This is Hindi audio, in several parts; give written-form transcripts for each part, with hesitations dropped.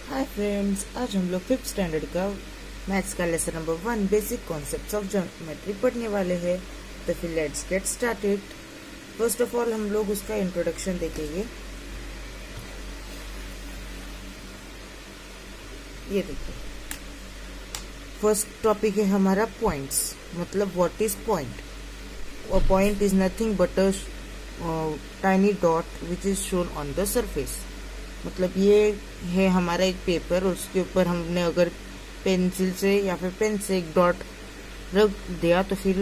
हाय फ्रेंड्स, आज हम लोग 5th स्टैंडर्ड का मैथ्स का lesson number 1 basic concepts of geometry पढ़ने वाले हैं। तो फिर let's get started. First of all हम लोग उसका इंट्रोडक्शन देखेंगे। ये देखिए, फर्स्ट टॉपिक है हमारा पॉइंट्स, मतलब what is point. A point is nothing but a tiny dot which is shown on the surface। मतलब ये है हमारा एक पेपर और उसके ऊपर हमने अगर पेंसिल से या फिर पेन से एक डॉट रख दिया तो फिर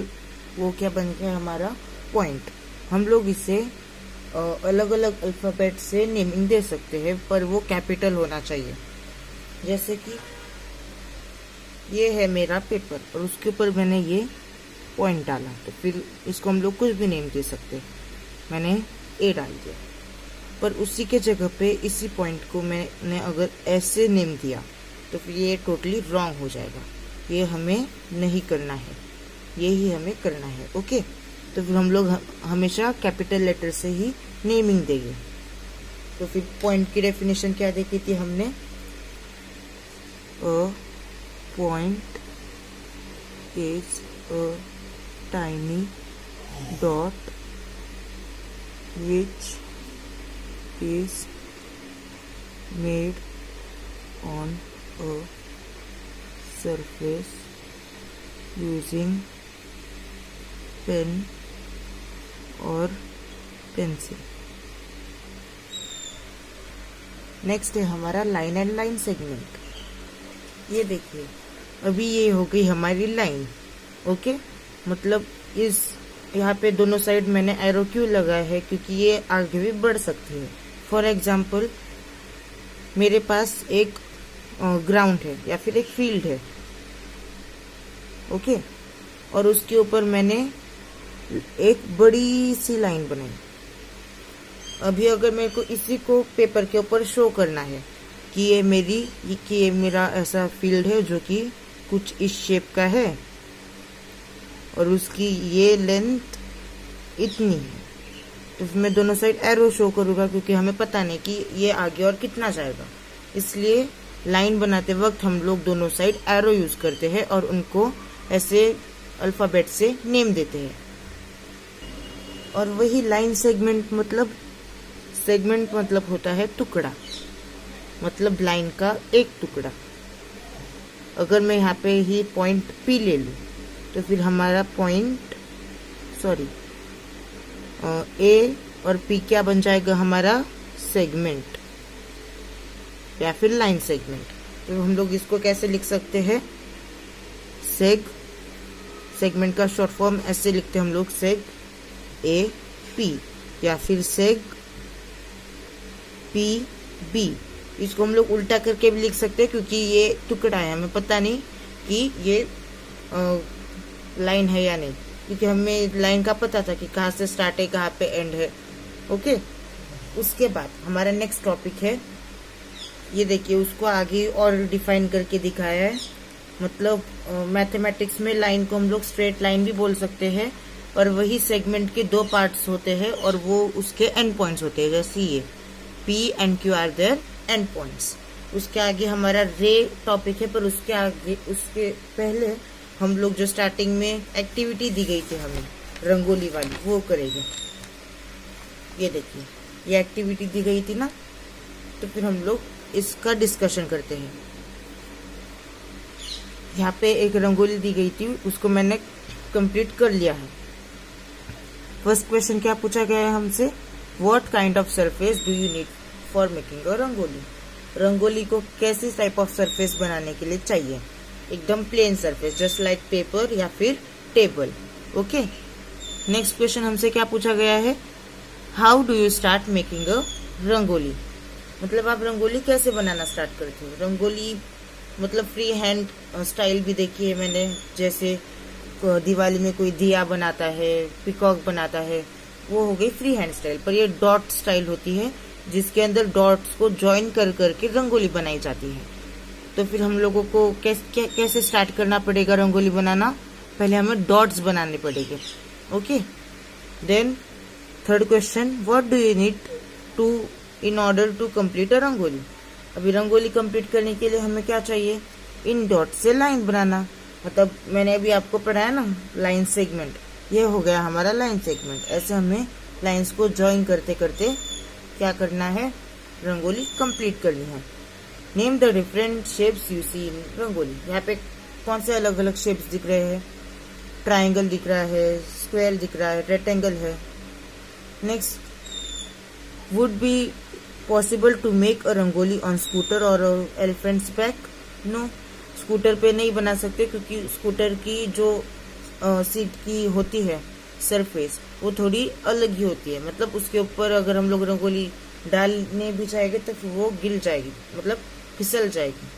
वो क्या बन गया हमारा पॉइंट। हम लोग इसे अलग अलग अल्फाबेट से नेमिंग दे सकते हैं, पर वो कैपिटल होना चाहिए। जैसे कि ये है मेरा पेपर और उसके ऊपर मैंने ये पॉइंट डाला, तो फिर इसको हम लोग कुछ भी नेम दे सकते। मैंने ए डाल दिया, पर उसी के जगह पे इसी पॉइंट को मैंने अगर ऐसे नेम दिया तो फिर ये टोटली रॉन्ग हो जाएगा। ये हमें नहीं करना है, यही हमें करना है। ओके, तो फिर हम लोग हमेशा कैपिटल लेटर से ही नेमिंग देंगे। तो फिर पॉइंट की डेफिनेशन क्या देखी थी हमने? A point is a tiny dot which is made on a surface using pen or pencil। Next है हमारा लाइन एंड लाइन सेगमेंट। ये देखिए, अभी ये हो गई हमारी लाइन। ओके, मतलब इस यहाँ पे दोनों साइड मैंने एरो क्यों लगाया है? क्योंकि ये आगे भी बढ़ सकती है। फॉर एग्जाम्पल, मेरे पास एक ग्राउंड है या फिर एक फील्ड है, ओके, और उसके ऊपर मैंने एक बड़ी सी लाइन बनाई। अभी अगर मेरे को इसी को पेपर के ऊपर शो करना है कि ये मेरा ऐसा फील्ड है जो कि कुछ इस शेप का है और उसकी ये लेंथ इतनी है, तो मैं दोनों साइड एरो शो करूंगा, क्योंकि हमें पता नहीं कि ये आगे और कितना जाएगा। इसलिए लाइन बनाते वक्त हम लोग दोनों साइड एरो यूज करते हैं और उनको ऐसे अल्फाबेट से नेम देते हैं। और वही लाइन सेगमेंट मतलब होता है टुकड़ा, मतलब लाइन का एक टुकड़ा। अगर मैं यहाँ पे ही पॉइंट पी ले लूं तो फिर हमारा ए और पी क्या बन जाएगा? हमारा सेगमेंट या फिर लाइन सेगमेंट। तो हम लोग इसको कैसे लिख सकते हैं? सेगमेंट का शॉर्ट फॉर्म ऐसे लिखते हैं हम लोग, सेग ए पी या फिर सेग पी बी। इसको हम लोग उल्टा करके भी लिख सकते हैं, क्योंकि ये टुकड़ा है, हमें पता नहीं कि ये लाइन है या नहीं, क्योंकि हमें लाइन का पता था कि कहाँ से स्टार्ट है कहाँ पे एंड है। ओके, उसके बाद हमारा नेक्स्ट टॉपिक है, ये देखिए, उसको आगे और डिफाइन करके दिखाया है। मतलब मैथमेटिक्स में लाइन को हम लोग स्ट्रेट लाइन भी बोल सकते हैं, और वही सेगमेंट के दो पार्ट्स होते हैं और वो उसके एंड पॉइंट्स होते हैं। जैसे ये P and Q are their end points. उसके आगे हमारा रे टॉपिक है, पर उसके पहले हम लोग जो स्टार्टिंग में एक्टिविटी दी गई थी हमें रंगोली वाली, वो करेंगे। ये देखिए, ये एक्टिविटी दी गई थी ना, तो फिर हम लोग इसका डिस्कशन करते हैं। यहाँ पे एक रंगोली दी गई थी, उसको मैंने कंप्लीट कर लिया है। फर्स्ट क्वेश्चन क्या पूछा गया है हमसे? What kind of surface do you need for making a rangoli? Rangoli को कैसी टाइप ऑफ सरफेस बनाने के लिए चाहिए? एकदम plane surface, just like paper या फिर टेबल। ओके, नेक्स्ट क्वेश्चन हमसे क्या पूछा गया है? How do you start making a rangoli? मतलब आप रंगोली कैसे बनाना स्टार्ट करते हो? रंगोली मतलब फ्री हैंड स्टाइल भी देखी है मैंने, जैसे दिवाली में कोई दिया बनाता है, पिकॉक बनाता है, वो हो गई फ्री हैंड स्टाइल। पर ये डॉट स्टाइल होती है, जिसके अंदर डॉट्स को ज्वाइन कर करके रंगोली बनाई जाती है। तो फिर हम लोगों को कैसे स्टार्ट करना पड़ेगा रंगोली बनाना? पहले हमें डॉट्स बनाने पड़ेंगे। Okay, then third question, what do you need in order to complete a rangoli? अभी रंगोली कंप्लीट करने के लिए हमें क्या चाहिए, इन डॉट से लाइन बनाना। मतलब मैंने अभी आपको पढ़ाया ना लाइन सेगमेंट, ये हो गया हमारा लाइन सेगमेंट। ऐसे हमें लाइंस को ज्वाइन करते करते क्या करना है, रंगोली कंप्लीट करनी है। Name the different shapes you see in rangoli. यहाँ पे कौन से अलग अलग शेप्स दिख रहे हैं, ट्राइंगल दिख रहा है, स्क्वायर दिख रहा है, रेक्टेंगल है। Next, would be possible to make a rangoli on scooter और एलिफेंट्स बैक? नो, स्कूटर पे नहीं बना सकते क्योंकि स्कूटर की जो सीट की होती है सरफेस वो थोड़ी अलग ही होती है। मतलब उसके ऊपर अगर हम लोग रंगोली डालने भी चाहेंगे तो फिर वो गिर जाएगी, मतलब फिसल जाएगी।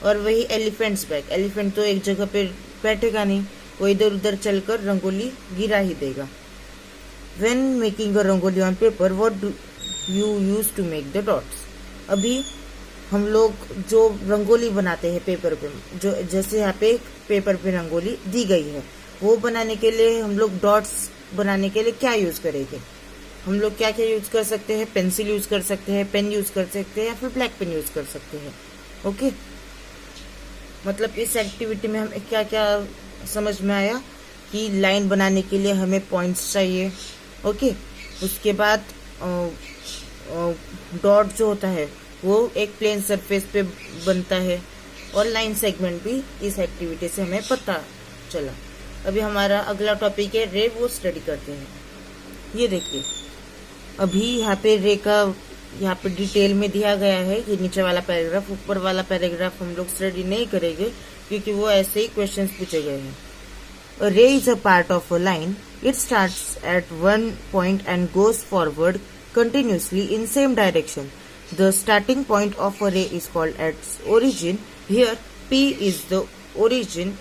और वही एलिफेंट्स बैक, एलिफेंट तो एक जगह पे बैठेगा नहीं, वो इधर उधर चलकर रंगोली गिरा ही देगा। When making a rangoli on paper, what do you use to make the dots? अभी हम लोग जो रंगोली बनाते हैं पेपर पे, जो जैसे यहाँ पे पेपर पे रंगोली दी गई है, वो बनाने के लिए हम लोग डॉट्स बनाने के लिए क्या यूज करेंगे? हम लोग क्या क्या यूज कर सकते हैं, पेंसिल यूज कर सकते हैं, पेन यूज कर सकते हैं, या फिर ब्लैक पेन यूज कर सकते हैं। ओके, मतलब इस एक्टिविटी में हमें क्या क्या समझ में आया कि लाइन बनाने के लिए हमें पॉइंट्स चाहिए। ओके, उसके बाद डॉट जो होता है वो एक प्लेन सरफेस पे बनता है, और लाइन सेगमेंट भी इस एक्टिविटी से हमें पता चला। अभी हमारा अगला टॉपिक है रे, वो स्टडी करते हैं। ये देखिए, अभी यहाँ पे रे का यहाँ पे डिटेल में दिया गया है। ये नीचे वाला पैराग्राफ, ऊपर वाला पैराग्राफ हम लोग स्टडी नहीं करेंगे क्योंकि वो ऐसे ही क्वेश्चंस पूछे गए हैं। A ray is a part of a line. It starts at one point and goes forward continuously in same direction. The starting point of a ray is called its origin. Here, P is the origin,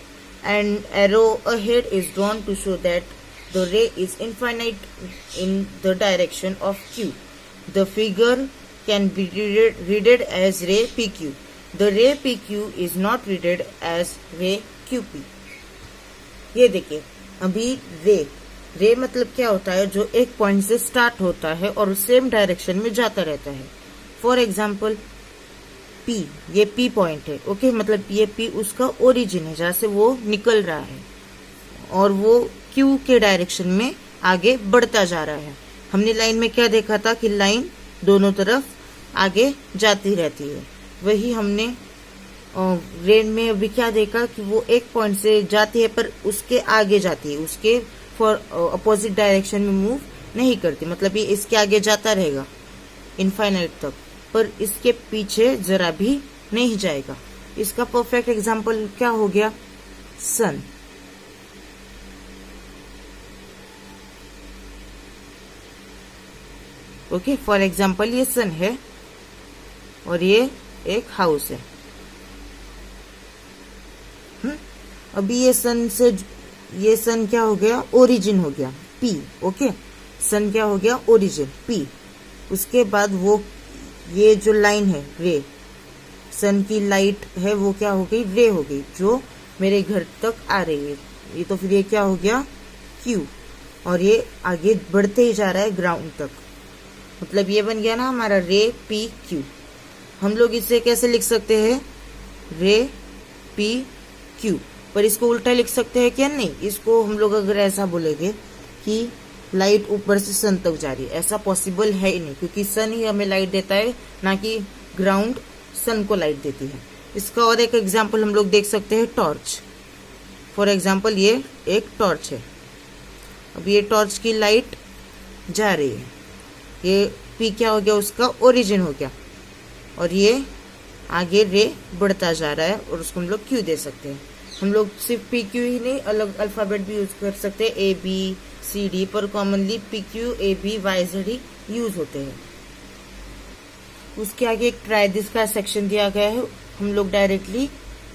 and arrow ahead is drawn to show that the ray is infinite in the direction of Q. The figure can be read as ray PQ. The ray PQ is not read as ray QP. ये देखिए, अभी रे मतलब क्या होता है, जो एक पॉइंट से स्टार्ट होता है और सेम डायरेक्शन में जाता रहता है। फॉर एग्जाम्पल पी, ये पी पॉइंट है। ओके, मतलब ये पी उसका ओरिजिन है जहां से वो निकल रहा है, और वो क्यू के डायरेक्शन में आगे बढ़ता जा रहा है। हमने लाइन में क्या देखा था कि लाइन दोनों तरफ आगे जाती रहती है। वही हमने रे में अभी क्या देखा कि वो एक पॉइंट से जाती है पर उसके आगे जाती है, उसके फॉर अपोजिट डायरेक्शन में मूव नहीं करती। मतलब ये इसके आगे जाता रहेगा इनफाइनाइट तक, पर इसके पीछे जरा भी नहीं जाएगा। इसका परफेक्ट एग्जांपल क्या हो गया, सन। ओके, फॉर एग्जांपल ये सन है और ये एक हाउस है। अभी ये सन क्या हो गया, ओरिजिन हो गया पी। ओके, सन क्या हो गया, ओरिजिन पी। उसके बाद वो ये जो लाइन है रे, सन की लाइट है वो क्या हो गई, रे हो गई, जो मेरे घर तक आ रही है। ये तो फिर ये क्या हो गया, क्यू, और ये आगे बढ़ते ही जा रहा है ग्राउंड तक। मतलब ये बन गया ना हमारा रे पी क्यू। हम लोग इसे कैसे लिख सकते हैं, रे पी क्यू, पर इसको उल्टा लिख सकते हैं क्या, नहीं। इसको हम लोग अगर ऐसा बोलेंगे कि लाइट ऊपर से सन तक जा रही है, ऐसा पॉसिबल है ही नहीं, क्योंकि सन ही हमें लाइट देता है, ना कि ग्राउंड सन को लाइट देती है। इसका और एक एग्जांपल हम लोग देख सकते हैं, टॉर्च। फॉर एग्जांपल ये एक टॉर्च है। अब ये टॉर्च की लाइट जा रही है, ये पी क्या हो गया, उसका ओरिजिन हो गया, और ये आगे रे बढ़ता जा रहा है, और उसको हम लोग क्यू दे सकते हैं। हम लोग सिर्फ पी क्यू ही नहीं, अलग अल्फाबेट भी यूज कर सकते हैं, ए बी सी डी, पर commonly P Q A B Y Z ही यूज होते हैं। उसके आगे एक ट्राई दिस का सेक्शन दिया गया है, हम लोग डायरेक्टली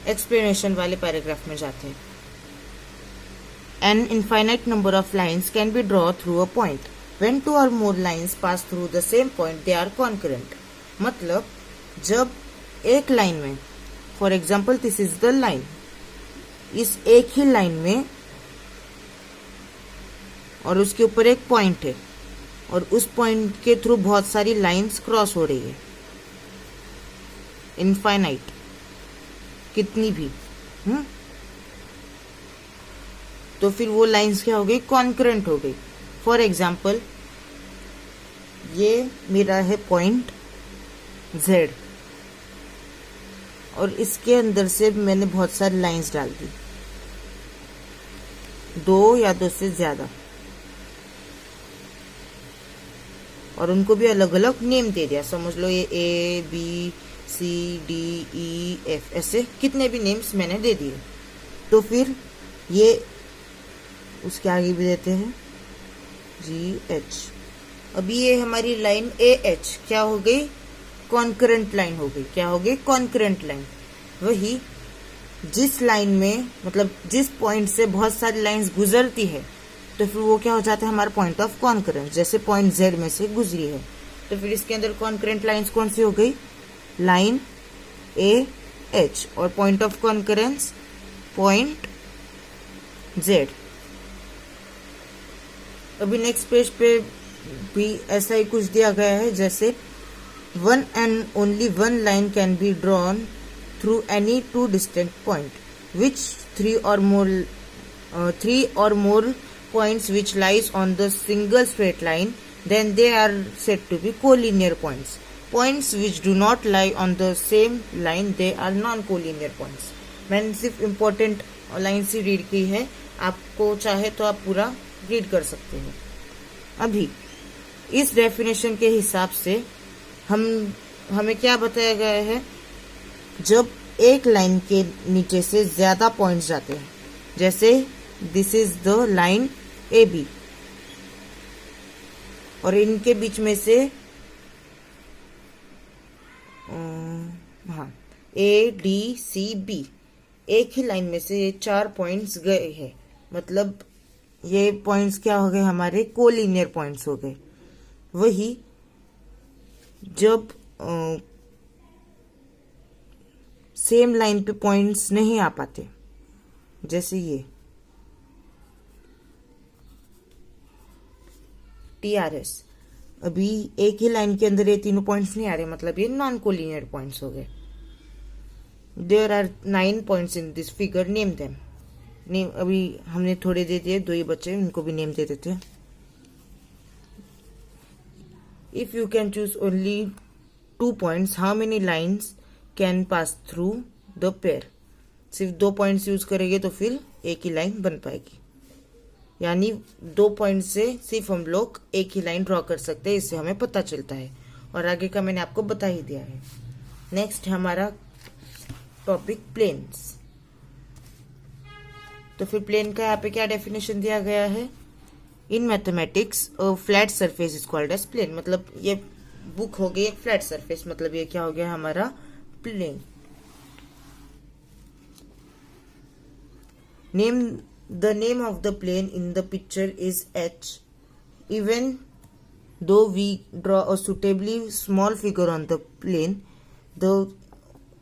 एक्सप्लेनेशन वाले पैराग्राफ में जाते हैं। An infinite number of lines can be draw through a point. When two or more lines pass through the same point they are concurrent. मतलब जब एक लाइन में, for example this is the line, इस एक ही लाइन में और उसके ऊपर एक पॉइंट है, और उस पॉइंट के थ्रू बहुत सारी लाइंस क्रॉस हो रही है। इनफाइनाइट, कितनी भी। तो फिर वो लाइंस क्या हो गई, कॉन्करेंट हो गई। फॉर एग्जाम्पल ये मेरा है पॉइंट Z और इसके अंदर से मैंने बहुत सारी लाइंस डाल दी, 2 या 2 से ज्यादा, और उनको भी अलग अलग नेम दे दिया। समझ लो ये A B C D E F, ऐसे कितने भी नेम्स मैंने दे दिए। तो फिर ये उसके आगे भी देते हैं GH। अभी ये हमारी लाइन AH क्या हो गई, कॉन्करेंट लाइन हो गई। क्या हो गई, कॉन्करेंट लाइन। वही जिस लाइन में मतलब जिस पॉइंट से बहुत सारी लाइंस गुजरती है तो फिर वो क्या हो जाता है, हमारा पॉइंट ऑफ कॉन्करेंस। जैसे पॉइंट Z में से गुजरी है तो फिर इसके अंदर कॉन्करेंट लाइंस कौन सी हो गई, लाइन AH, और point of concurrence point Z। अभी नेक्स्ट पेज पे भी ऐसा ही कुछ दिया गया है, जैसे one and only one line can be drawn through any 2 distant point which 3 or more points which lies on the single straight line, then they are said to be collinear points. Points which do not lie on the same line, they are non-collinear points. मैंने सिर्फ इम्पोर्टेंट लाइन से रीड की है, आपको चाहे तो आप पूरा रीड कर सकते हो। अभी इस डेफिनेशन के हिसाब से हमें क्या बताया गया है, जब एक लाइन के नीचे से ज्यादा पॉइंट्स जाते हैं, जैसे this is the line AB और इनके बीच में से हाँ ADCB, एक ही लाइन में से ये 4 पॉइंट्स गए हैं, मतलब ये पॉइंट्स क्या हो गए, हमारे कोलिनियर पॉइंट्स हो गए। वही जब सेम लाइन पे पॉइंट्स नहीं आ पाते, जैसे ये TRS, अभी एक ही लाइन के अंदर ये तीनों पॉइंट्स नहीं आ रहे, मतलब ये नॉन कोलिनियर पॉइंट्स हो गए। There are 9 points in this figure, name them. Name अभी हमने थोड़े दे दिए, 2 ही बचे, उनको भी नेम दे देते हैं। If you can choose only 2 points, how many lines can pass through the pair. सिर्फ 2 पॉइंट्स यूज करेंगे तो फिर एक ही लाइन बन पाएगी, यानी 2 पॉइंट से सिर्फ हम लोग एक ही लाइन ड्रॉ कर सकते हैं, इससे हमें पता चलता है। और आगे का मैंने आपको बता ही दिया है। नेक्स्ट हमारा टॉपिक प्लेन्स। तो फिर प्लेन का यहाँ पे क्या डेफिनेशन दिया गया है, in mathematics flat surface is called as plane. मतलब ये बुक हो गई एक फ्लैट सरफेस, मतलब ये क्या हो गया हमारा plane. The name of the plane in the picture is H. Even though we draw a suitably small figure on the plane, though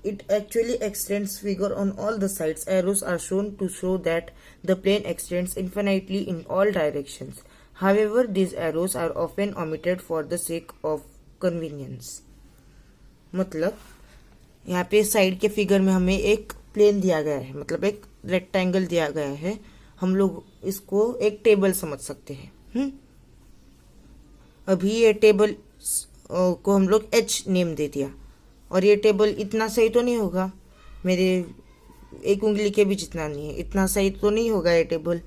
it actually extends figure on all the sides, arrows are shown to show that the plane extends infinitely in all directions. However, these arrows are often omitted for the sake of convenience. मतलब यहाँ पे साइड के फिगर में हमें एक प्लेन दिया गया है, मतलब एक रेक्टेंगल दिया गया है, हम लोग इसको एक टेबल समझ सकते हैं। अभी ये टेबल को हम लोग H नेम दे दिया, और ये टेबल इतना सही तो नहीं होगा, मेरे एक उंगली के भी जितना नहीं है, इतना सही तो नहीं होगा ये टेबल।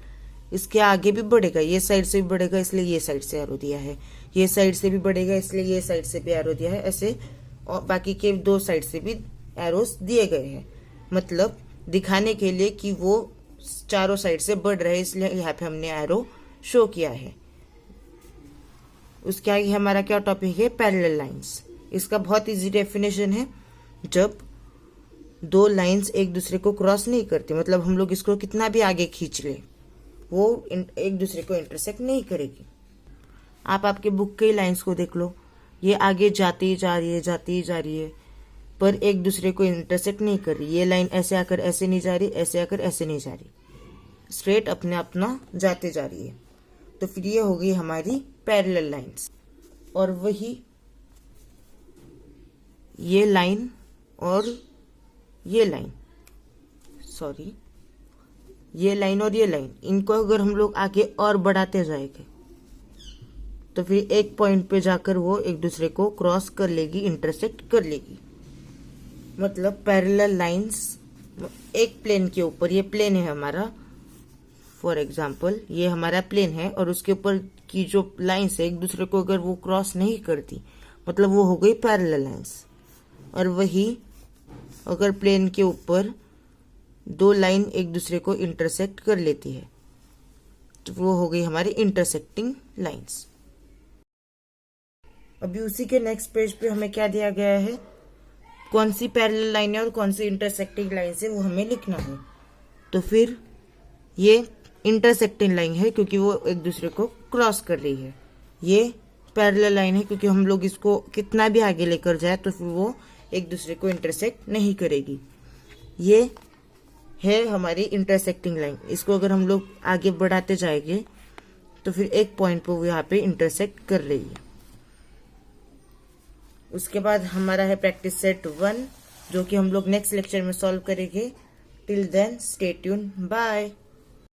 इसके आगे भी बढ़ेगा, ये साइड से भी बढ़ेगा, इसलिए ये साइड से एरो दिया है, ये साइड से भी बढ़ेगा, इसलिए ये साइड से भी एरो दिया है, ऐसे और बाकी के 2 साइड से भी एरोस दिए गए हैं, मतलब दिखाने के लिए कि वो चारों साइड से बढ़ रहे हैं, इसलिए यहाँ पे हमने एरो शो किया है। उसके आगे हमारा क्या टॉपिक है, पैरेलल लाइंस। इसका बहुत इजी डेफिनेशन है, जब 2 लाइंस एक दूसरे को क्रॉस नहीं करती, मतलब हम लोग इसको कितना भी आगे खींच ले वो एक दूसरे को इंटरसेक्ट नहीं करेगी। आप आपके बुक के लाइंस को देख लो, ये आगे जाती जा रही है, जाती ही जा रही है, पर एक दूसरे को इंटरसेक्ट नहीं कर रही। ये लाइन ऐसे आकर ऐसे नहीं जा रही, ऐसे आकर ऐसे नहीं जा रही, स्ट्रेट अपने अपना जाते जा रही है। तो फिर ये हो गई हमारी पैरेलल लाइंस। और वही ये लाइन और ये लाइन, सॉरी ये लाइन और ये लाइन, इनको अगर हम लोग आगे और बढ़ाते जाएंगे तो फिर एक पॉइंट पे जाकर वो एक दूसरे को क्रॉस कर लेगी, इंटरसेक्ट कर लेगी। मतलब पैरेलल लाइंस एक प्लेन के ऊपर, ये प्लेन है हमारा, फॉर एग्जाम्पल ये हमारा प्लेन है और उसके ऊपर की जो लाइंस है एक दूसरे को अगर वो क्रॉस नहीं करती, मतलब वो हो गई पैरेलल लाइंस। और वही अगर प्लेन के ऊपर दो लाइन एक दूसरे को इंटरसेक्ट कर लेती है तो वो हो गई हमारी इंटरसेक्टिंग लाइंस। अभी उसी के नेक्स्ट पेज पे हमें क्या दिया गया है, कौन सी पैरेलल लाइन है और कौन सी इंटरसेक्टिंग लाइन है वो हमें लिखना है। तो फिर ये इंटरसेक्टिंग लाइन है क्योंकि वो एक दूसरे को क्रॉस कर रही है। ये पैरेलल लाइन है क्योंकि हम लोग इसको कितना भी आगे लेकर जाए तो फिर वो एक दूसरे को इंटरसेक्ट नहीं करेगी। ये है हमारी इंटरसेक्टिंग लाइन, इसको अगर हम लोग आगे बढ़ाते जाएंगे तो फिर एक पॉइंट पर वो यहाँ पे इंटरसेक्ट कर रही है। उसके बाद हमारा है प्रैक्टिस सेट 1 जो कि हम लोग नेक्स्ट लेक्चर में सॉल्व करेंगे। Till then stay tune, bye.